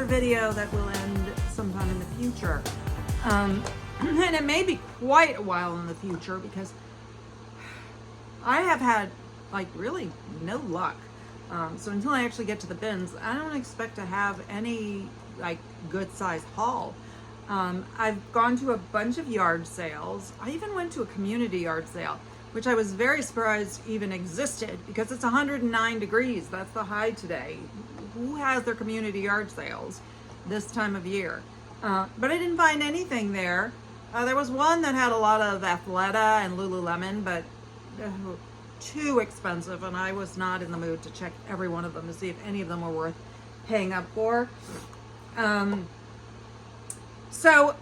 video that will end sometime in the future. And it may be quite a while in the future because I have had like really no luck. So until I actually get to the bins, I don't expect to have any like good size haul. I've gone to a bunch of yard sales. I even went to a community yard sale, which I was very surprised even existed because it's 109 degrees. That's the high today. Who has their community yard sales this time of year? But I didn't find anything there. There was one that had a lot of Athleta and Lululemon, but too expensive, and I was not in the mood to check every one of them to see if any of them were worth paying up for. So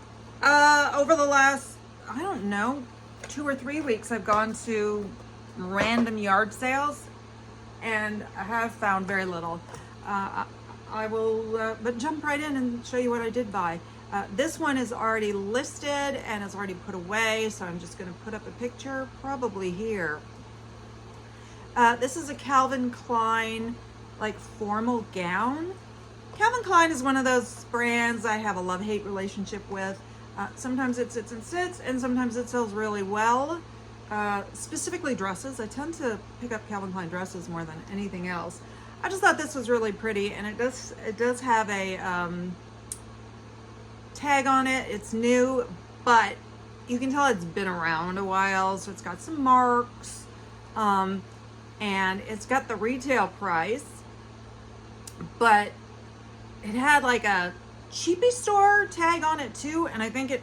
over the last, I don't know, 2 or 3 weeks, I've gone to random yard sales, and I have found very little. I will but jump right in and show you what I did buy. This one is already listed and is already put away, so I'm just going to put up a picture probably here. This is a Calvin Klein like formal gown. Calvin Klein is one of those brands I have a love-hate relationship with. Sometimes it sits and sits, and sometimes it sells really well. Specifically dresses. I tend to pick up Calvin Klein dresses more than anything else. I just thought this was really pretty, and it does have a tag on it. It's new, but you can tell it's been around a while, so it's got some marks, and it's got the retail price, but it had like a cheapy store tag on it too, and I think it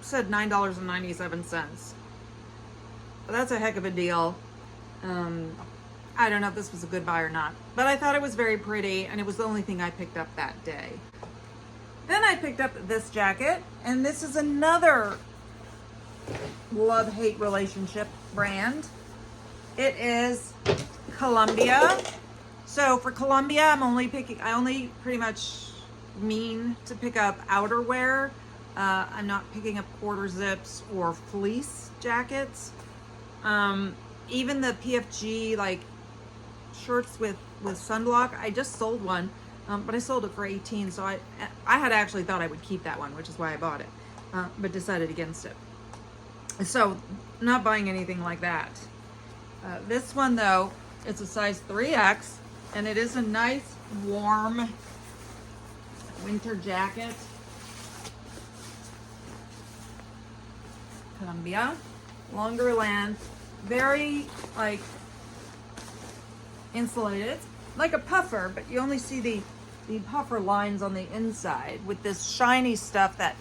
said $9.97. That's a heck of a deal. I don't know if this was a good buy or not, but I thought it was very pretty, and it was the only thing I picked up that day. Then I picked up this jacket, and this is another love-hate relationship brand. It is Columbia. So for Columbia, I only pretty much mean to pick up outerwear. I'm not picking up quarter zips or fleece jackets. Even the PFG like shirts with sunblock, I just sold one, but I sold it for $18, so I had actually thought I would keep that one, which is why I bought it, but decided against it. So not buying anything like that. This one though, it's a size 3X, and it is a nice warm winter jacket. Columbia, longer length, very like insulated, like a puffer, but you only see the puffer lines on the inside with this shiny stuff that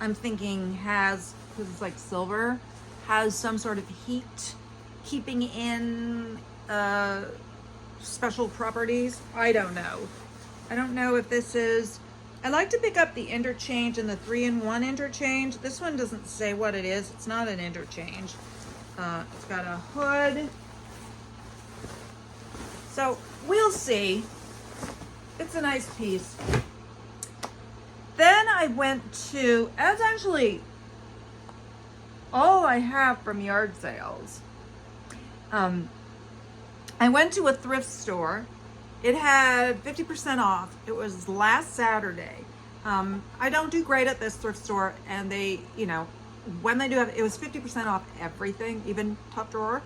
I'm thinking has, because it's like silver, has some sort of heat keeping in special properties. I don't know if this is, I like to pick up the interchange and the 3-in-1 interchange. This one doesn't say what it is. It's not an interchange. It's got a hood. So we'll see. It's a nice piece. Then I went to, that's actually all I have from yard sales. I went to a thrift store. It had 50% off. It was last Saturday. I don't do great at this thrift store, and they, you know, when they do have, it was 50% off everything, even top drawer.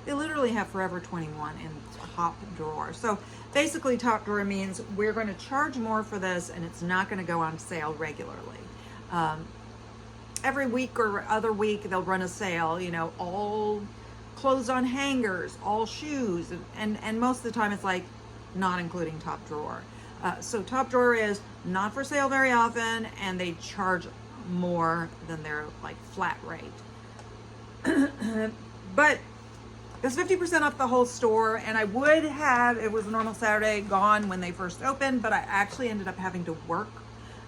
They literally have Forever 21 in top drawer. So basically top drawer means we're going to charge more for this, and it's not going to go on sale regularly. Every week or other week they'll run a sale, you know, all clothes on hangers, all shoes, and most of the time it's like not including top drawer. So top drawer is not for sale very often, and they charge more than their like flat rate. But it's 50% off the whole store, and I would have, it was a normal Saturday, gone when they first opened, but I actually ended up having to work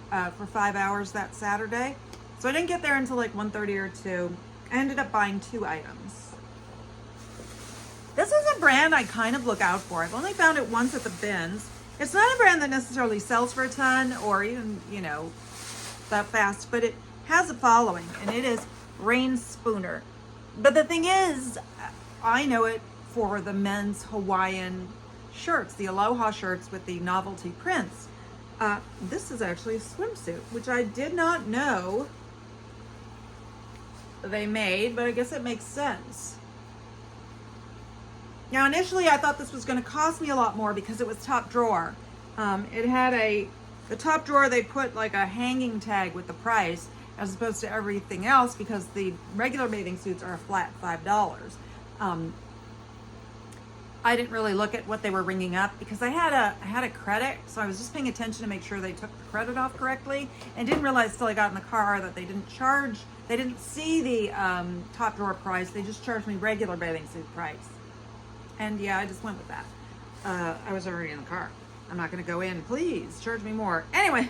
for 5 hours that Saturday. So I didn't get there until like 1:30 or 2. I ended up buying 2 items. This is a brand I kind of look out for. I've only found it once at the bins. It's not a brand that necessarily sells for a ton or even, you know, that fast, but it has a following, and it is Rain Spooner. But the thing is, I know it for the men's Hawaiian shirts, the Aloha shirts with the novelty prints. This is actually a swimsuit, which I did not know they made, but I guess it makes sense. Now, initially, I thought this was going to cost me a lot more because it was top drawer. It had the top drawer, they put like a hanging tag with the price as opposed to everything else because the regular bathing suits are a flat $5. I didn't really look at what they were ringing up because I had a credit, so I was just paying attention to make sure they took the credit off correctly, and didn't realize till I got in the car that they didn't see the top drawer price. They just charged me regular bathing suit price. And yeah, I just went with that. I was already in the car. I'm not going to go in. Please charge me more. Anyway,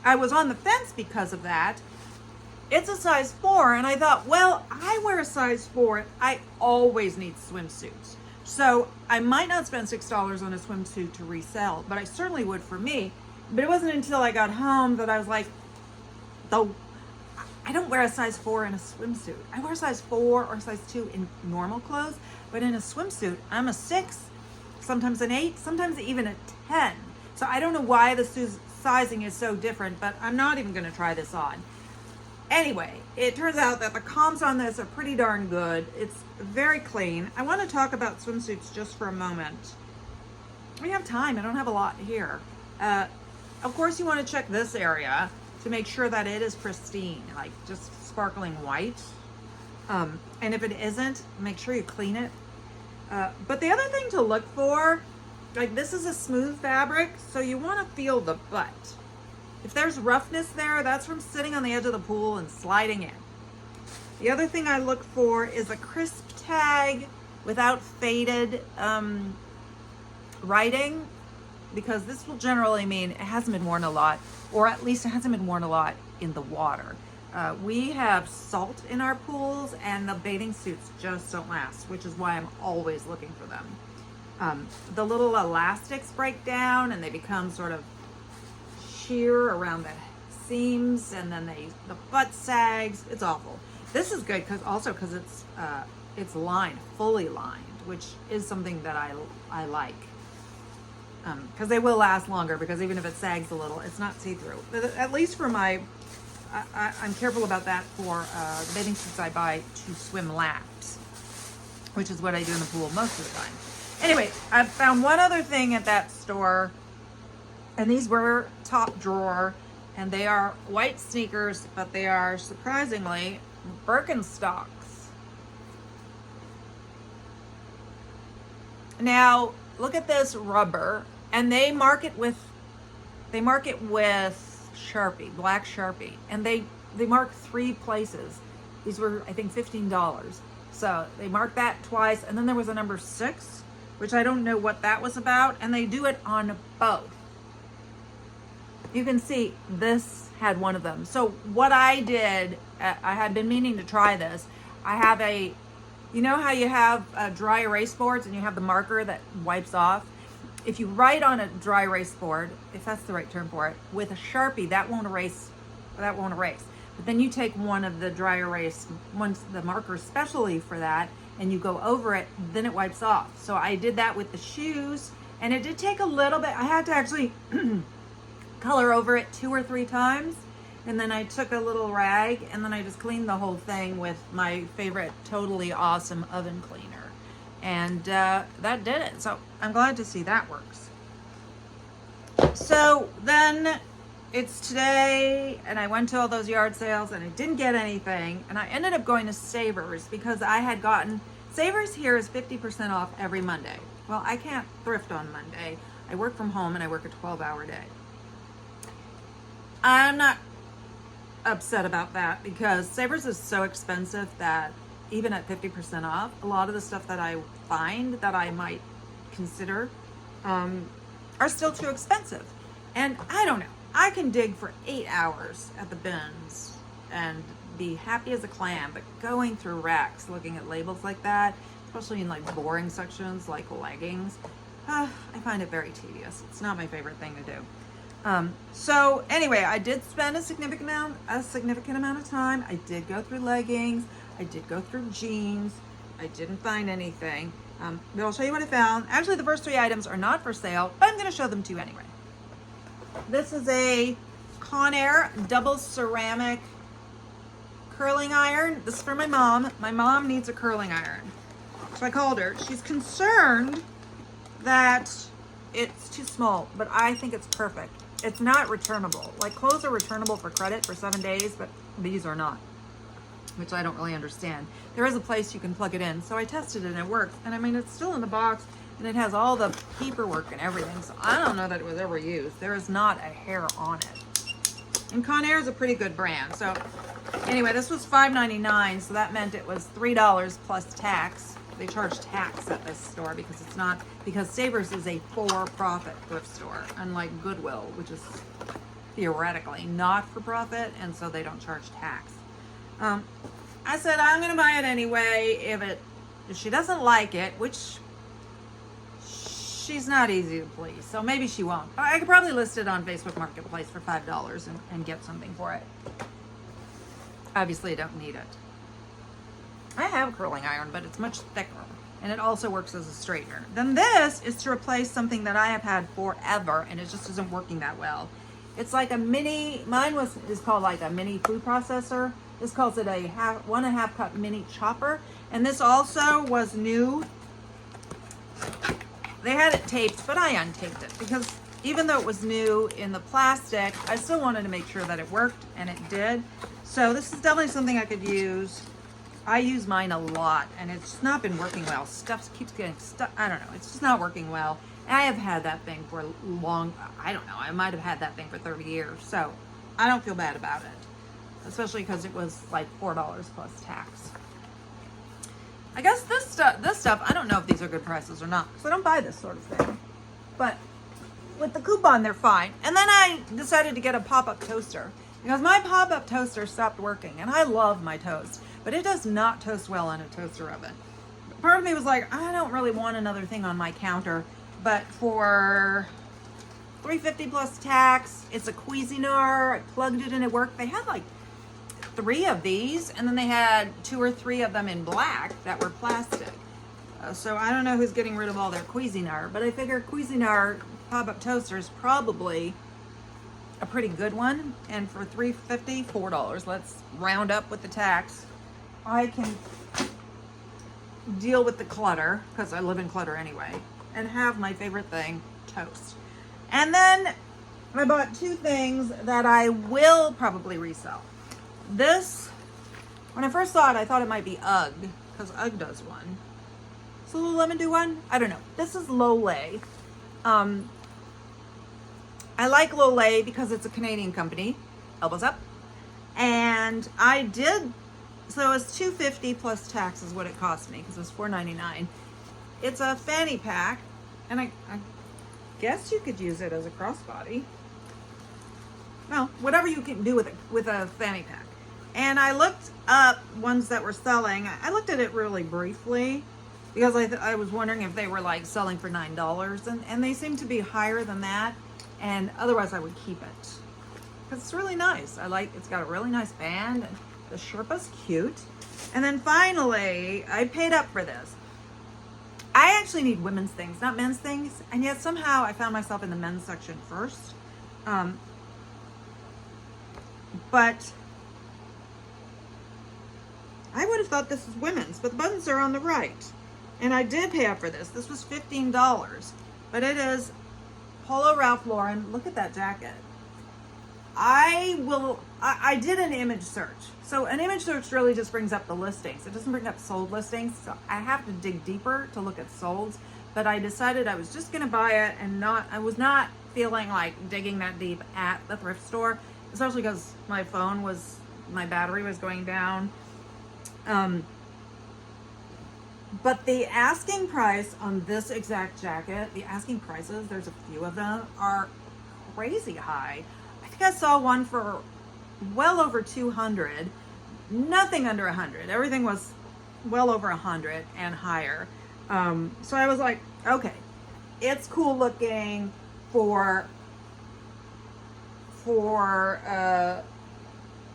I was on the fence because of that. It's a size 4, and I thought, well, I wear a size 4. I always need swimsuits. So I might not spend $6 on a swimsuit to resell, but I certainly would for me. But it wasn't until I got home that I was like, though, I don't wear a size 4 in a swimsuit. I wear a size 4 or size 2 in normal clothes, but in a swimsuit, I'm a 6, sometimes an 8, sometimes even a 10. So I don't know why the sizing is so different, but I'm not even going to try this on. Anyway, it turns out that the comps on this are pretty darn good. It's very clean. I want to talk about swimsuits just for a moment. We have time. I don't have a lot here. Of course, you want to check this area to make sure that it is pristine, like just sparkling white. And if it isn't, make sure you clean it. But the other thing to look for, like this is a smooth fabric, so you want to feel the butt. If there's roughness there, that's from sitting on the edge of the pool and sliding in. The other thing I look for is a crisp tag without faded writing, because this will generally mean it hasn't been worn a lot, or at least it hasn't been worn a lot in the water. We have salt in our pools, and the bathing suits just don't last, which is why I'm always looking for them. The little elastics break down and they become sort of sheer around the seams, and then the butt sags. It's awful. This is good because it's lined, fully lined, which is something that I like. Because they will last longer, because even if it sags a little, it's not see-through. At least for I'm careful about that for the bathing suits I buy to swim laps, which is what I do in the pool most of the time. Anyway, I found one other thing at that store, and these were top drawer, and they are white sneakers, but they are surprisingly Birkenstocks. Now, look at this rubber, and they mark it with Sharpie, black Sharpie, and they mark 3 places. These were, I think, $15. So they marked that twice, and then there was a number 6, which I don't know what that was about, and they do it on both. You can see this had one of them. So what I did, I had been meaning to try this. I have you know how you have dry erase boards and you have the marker that wipes off? If you write on a dry erase board, if that's the right term for it, with a Sharpie, that won't erase. But then you take one of the dry erase, the markers specially for that, and you go over it, then it wipes off. So I did that with the shoes, and it did take a little bit. I had to actually color over it 2 or 3 times, and then I took a little rag, and then I just cleaned the whole thing with my favorite totally awesome oven cleaner, and that did it. So I'm glad to see that works. So then it's today, and I went to all those yard sales, and I didn't get anything, and I ended up going to Savers because I had gotten Savers here is 50% off every Monday. Well, I can't thrift on Monday. I work from home and I work a 12-hour day. I'm not upset about that because Savers is so expensive that even at 50% off, a lot of the stuff that I find that I might consider are still too expensive. And I don't know. I can dig for 8 hours at the bins and be happy as a clam, but going through racks looking at labels like that, especially in like boring sections like leggings, I find it very tedious. It's not my favorite thing to do. So anyway, I did spend a significant amount of time. I did go through leggings. I did go through jeans. I didn't find anything. But I'll show you what I found. Actually, the first 3 items are not for sale, but I'm going to show them to you anyway. This is a Conair double ceramic curling iron. This is for my mom. My mom needs a curling iron. So I called her. She's concerned that it's too small, but I think it's perfect. It's not returnable. Like clothes are returnable for credit for 7 days, but these are not, which I don't really understand. There is a place you can plug it in. So I tested it and it works. And I mean, it's still in the box and it has all the paperwork and everything. So I don't know that it was ever used. There is not a hair on it. And Conair is a pretty good brand. So anyway, this was $5.99. So that meant it was $3 plus tax. They charge tax at this store because it's not, because Savers is a for-profit thrift store, unlike Goodwill, which is theoretically not for profit, and so they don't charge tax. I said I'm gonna buy it anyway. If she doesn't like it, which she's not easy to please, so maybe she won't. I could probably list it on Facebook Marketplace for $5 and get something for it. Obviously, I don't need it. I have a curling iron, but it's much thicker, and it also works as a straightener. Then this is to replace something that I have had forever, and it just isn't working that well. It's like a mini, is called like a mini food processor. This calls it a 1.5 cup mini chopper, and this also was new. They had it taped, but I untaped it because even though it was new in the plastic, I still wanted to make sure that it worked, and it did. So this is definitely something I could use. I use mine a lot, and it's just not been working well. Stuff keeps getting stuck. I don't know. It's just not working well. And I have had that thing for long. I don't know. I might have had that thing for 30 years. So I don't feel bad about it, especially because it was like $4 plus tax. I guess this stuff, I don't know if these are good prices or not, because I don't buy this sort of thing. But with the coupon, they're fine. And then I decided to get a pop-up toaster because my pop-up toaster stopped working, and I love my toast, but it does not toast well in a toaster oven. Part of me was like, I don't really want another thing on my counter, but for $3.50 plus tax, it's a Cuisinart. I plugged it in, it worked. They had like 3 of these, and then they had 2 or 3 of them in black that were plastic. So I don't know who's getting rid of all their Cuisinart, but I figure Cuisinart pop-up toaster is probably a pretty good one. And for $3.50, $4, let's round up with the tax, I can deal with the clutter, because I live in clutter anyway, and have my favorite thing, toast. And then I bought 2 things that I will probably resell. This, when I first saw it, I thought it might be UGG, because UGG does one. Does Lululemon do one? I don't know. This is Lolay. I like Lolay because it's a Canadian company. Elbows up. And I did, so it's $2.50 plus tax is what it cost me, because it was $4.99. It's a fanny pack, and I guess you could use it as a crossbody. Well, whatever you can do with it, with a fanny pack. And I looked up ones that were selling. I looked at it really briefly because I was wondering if they were like selling for $9, and they seem to be higher than that. And otherwise I would keep it because it's really nice. It's got a really nice band, and the Sherpa's cute. And then finally, I paid up for this. I actually need women's things, not men's things. And yet somehow I found myself in the men's section first. But I would have thought this was women's, but the buttons are on the right. And I did pay up for this. This was $15, but it is Polo Ralph Lauren. Look at that jacket. I did an image search. So an image search really just brings up the listings. It doesn't bring up sold listings. So I have to dig deeper to look at solds, but I decided I was just going to buy it and I was not feeling like digging that deep at the thrift store, especially because my battery was going down. But the asking price on this exact jacket, the asking prices, there's a few of them, are crazy high. I think I saw one for well over 200, nothing under 100. Everything was well over 100 and higher. So I was like, okay, it's cool looking for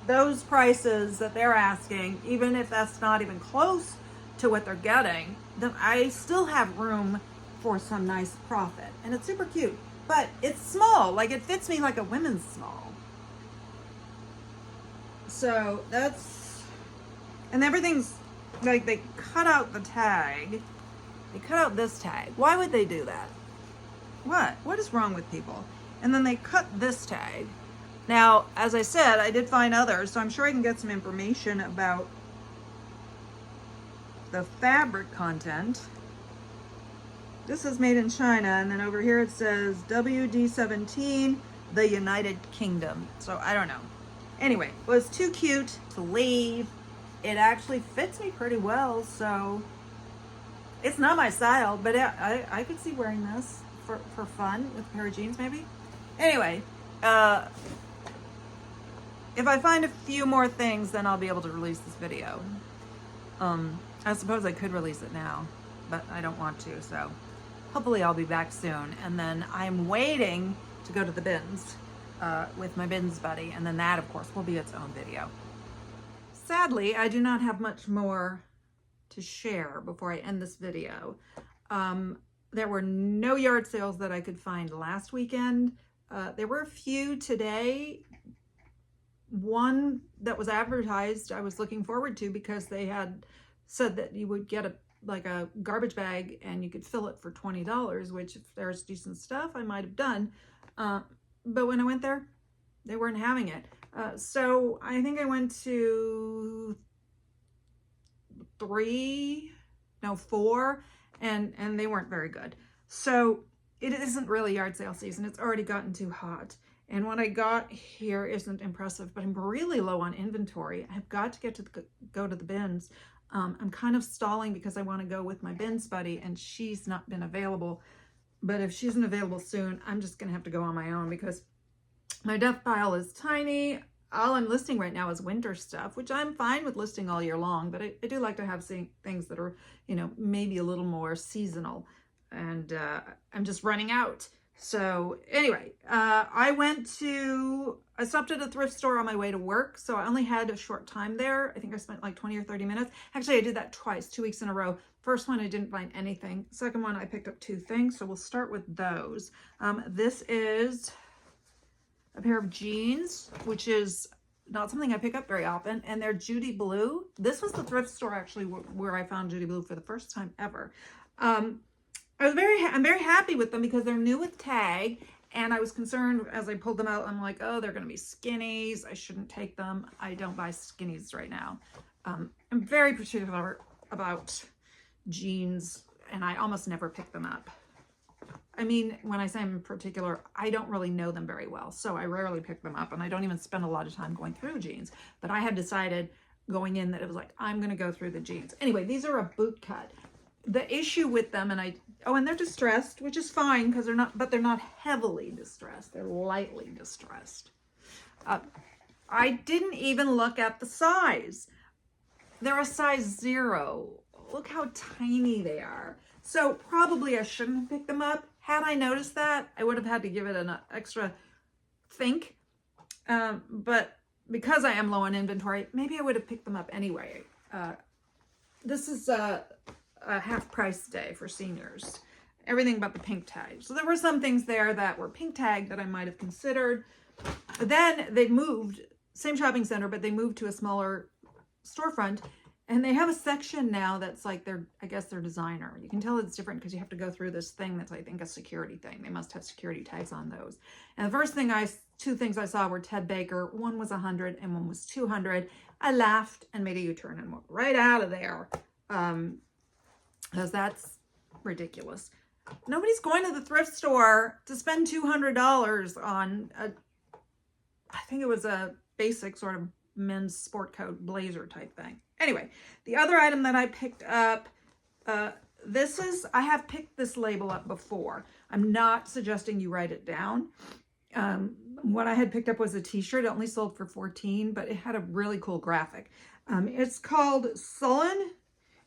those prices that they're asking, even if that's not even close to what they're getting, then I still have room for some nice profit. And it's super cute. but it's small. Like, it fits me like a women's small. So that's, and everything's like, they cut out the tag. They cut out this tag. Why would they do that? What is wrong with people? And then they cut this tag. Now, as I said, I did find others, so I'm sure I can get some information about the fabric content. This is made in China, and then over here it says WD-17, the United Kingdom. So I don't know. Anyway, it was too cute to leave. It actually fits me pretty well, so it's not my style, but I could see wearing this for fun with a pair of jeans maybe. Anyway, if I find a few more things, then I'll be able to release this video. I suppose I could release it now, but I don't want to, so hopefully I'll be back soon. And then I'm waiting to go to the bins with my bins buddy, and then that, of course, will be its own video. Sadly, I do not have much more to share before I end this video. There were no yard sales that I could find last weekend. There were a few today. One that was advertised I was looking forward to because they had said that you would get a garbage bag and you could fill it for $20, which if there's decent stuff I might have done. But when I went there, they weren't having it. So I think I went to 4, and they weren't very good. So it isn't really yard sale season. It's already gotten too hot. And what I got here isn't impressive, but I'm really low on inventory. I've got to go to the bins. I'm kind of stalling because I want to go with my bins buddy, and she's not been available. But if she isn't available soon, I'm just going to have to go on my own because my death pile is tiny. All I'm listing right now is winter stuff, which I'm fine with listing all year long, but I do like to have things that are, maybe a little more seasonal, and I'm just running out. So anyway, I stopped at a thrift store on my way to work, so I only had a short time there. I think I spent like 20 or 30 minutes. Actually, I did that twice, 2 weeks in a row. First one, I didn't find anything. Second one, I picked up 2 things, so we'll start with those. This is a pair of jeans, which is not something I pick up very often, and they're Judy Blue. This was the thrift store actually where I found Judy Blue for the first time ever. I'm very happy with them because they're new with tag, and I was concerned as I pulled them out. I'm like, oh, they're going to be skinnies. I shouldn't take them. I don't buy skinnies right now. I'm very particular about jeans, and I almost never pick them up. I mean, when I say I'm particular, I don't really know them very well, so I rarely pick them up, and I don't even spend a lot of time going through jeans. But I had decided going in that it was like, I'm going to go through the jeans. Anyway, these are a boot cut. The issue with them, and they're distressed, which is fine because they're not heavily distressed. They're lightly distressed. I didn't even look at the size. They're a size 0. Look how tiny they are. So probably I shouldn't have picked them up. Had I noticed that, I would have had to give it an extra think. But because I am low on inventory, maybe I would have picked them up anyway. This is a half price day for seniors. Everything but the pink tag. So there were some things there that were pink tag that I might have considered. Then they moved, same shopping center, but they moved to a smaller storefront. And they have a section now that's like I guess their designer. You can tell it's different because you have to go through this thing that's, I think, a security thing. They must have security tags on those. And the first thing 2 things I saw were Ted Baker. One was 100 and one was 200. I laughed and made a U-turn and walked right out of there. Because that's ridiculous. Nobody's going to the thrift store to spend $200 on I think it was a basic sort of men's sport coat blazer type thing. Anyway, the other item that I picked up, I have picked this label up before. I'm not suggesting you write it down. What I had picked up was a t-shirt. It only sold for $14, but it had a really cool graphic. It's called Sullen.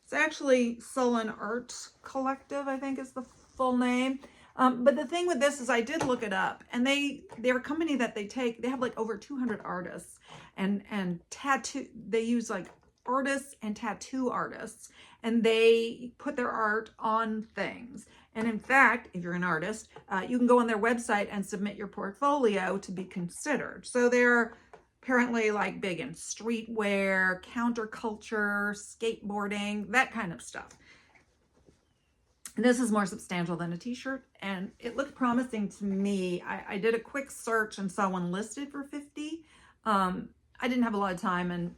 It's actually Sullen Arts Collective, I think is the full name. But the thing with this is I did look it up, and they're a company that they have like over 200 artists and tattoo. They use like artists and tattoo artists, and they put their art on things. And in fact, if you're an artist, you can go on their website and submit your portfolio to be considered. So they're apparently like big in streetwear, counterculture, skateboarding, that kind of stuff. This is more substantial than a t-shirt, and it looked promising to me. I did a quick search and saw one listed for $50. I didn't have a lot of time, and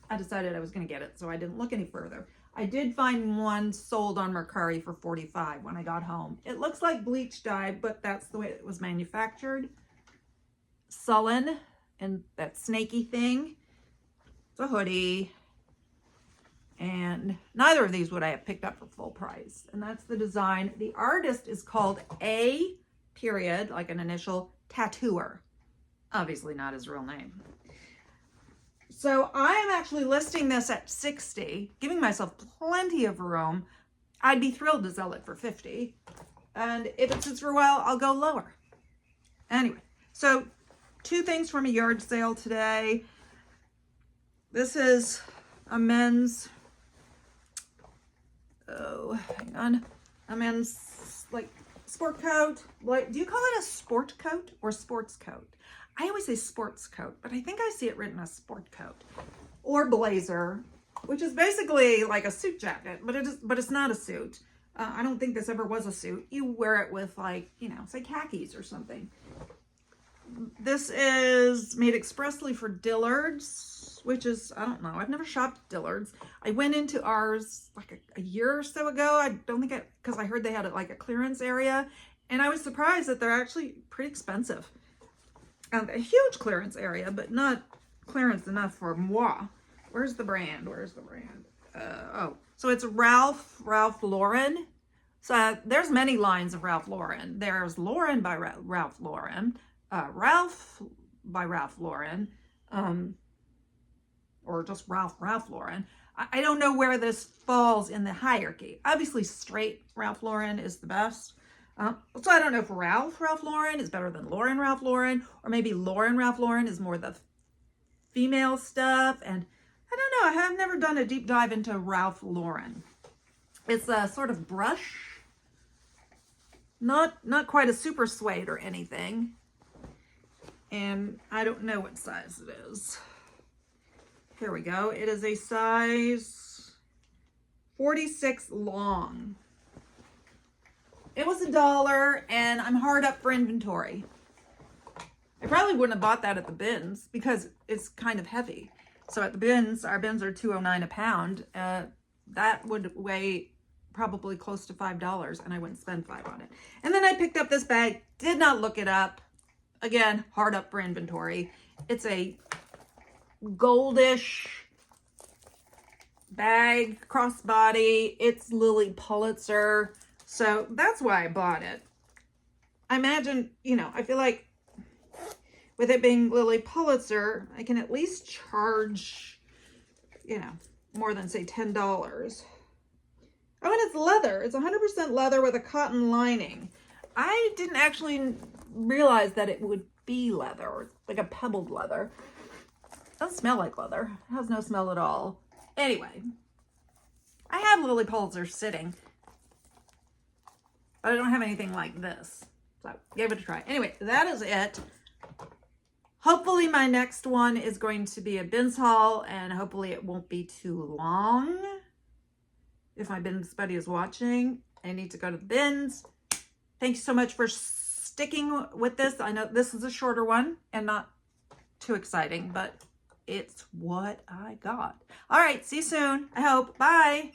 I decided I was going to get it, so I didn't look any further. I did find one sold on Mercari for $45 when I got home. It looks like bleach dye, but that's the way it was manufactured. Sullen, and that snaky thing. It's a hoodie. And neither of these would I have picked up for full price. And that's the design. The artist is called A. period, like an initial, tattooer. Obviously not his real name. So I am actually listing this at $60, giving myself plenty of room. I'd be thrilled to sell it for $50. And if it sits for a while, I'll go lower. Anyway, so 2 things from a yard sale today. This is a men's, hang on, a men's like sport coat. Like, do you call it a sport coat or sports coat? I always say sports coat, but I think I see it written as sport coat or blazer, which is basically like a suit jacket, but it's not a suit. I don't think this ever was a suit. You wear it with, like, you know, say khakis or something. This is made expressly for Dillard's, which is, I don't know, I've never shopped at Dillard's. I went into ours like a year or so ago. I don't think because I heard they had like a clearance area, and I was surprised that they're actually pretty expensive. A huge clearance area, but not clearance enough for moi. Where's the brand? So it's Ralph Lauren. So there's many lines of Ralph Lauren. There's Lauren by Ralph Lauren, Ralph by Ralph Lauren, or just Ralph Lauren. I don't know where this falls in the hierarchy. Obviously, straight Ralph Lauren is the best. So I don't know if Ralph Lauren is better than Lauren Ralph Lauren, or maybe Lauren Ralph Lauren is more the female stuff. And I don't know, I have never done a deep dive into Ralph Lauren. It's a sort of brush, not quite a super suede or anything. And I don't know what size it is. Here we go. It is a size 46 long. It was $1, and I'm hard up for inventory. I probably wouldn't have bought that at the bins because it's kind of heavy. So at the bins, our bins are $2.09 a pound. That would weigh probably close to $5, and I wouldn't spend $5 on it. And then I picked up this bag, did not look it up. Again, hard up for inventory. It's a goldish bag, crossbody. It's Lilly Pulitzer. So that's why I bought it. I imagine, you know, I feel like with it being Lilly Pulitzer, I can at least charge, you know, more than, say, $10. Oh, and it's leather. It's 100% leather with a cotton lining. I didn't actually realize that it would be leather, or like a pebbled leather. It doesn't smell like leather. It has no smell at all. Anyway, I have Lilly Pulitzer sitting, but I don't have anything like this. So gave it a try. Anyway, that is it. Hopefully my next one is going to be a bins haul, and hopefully it won't be too long. If my bins buddy is watching, I need to go to the bins. Thank you so much for sticking with this. I know this is a shorter one and not too exciting, but it's what I got. All right, see you soon. I hope. Bye.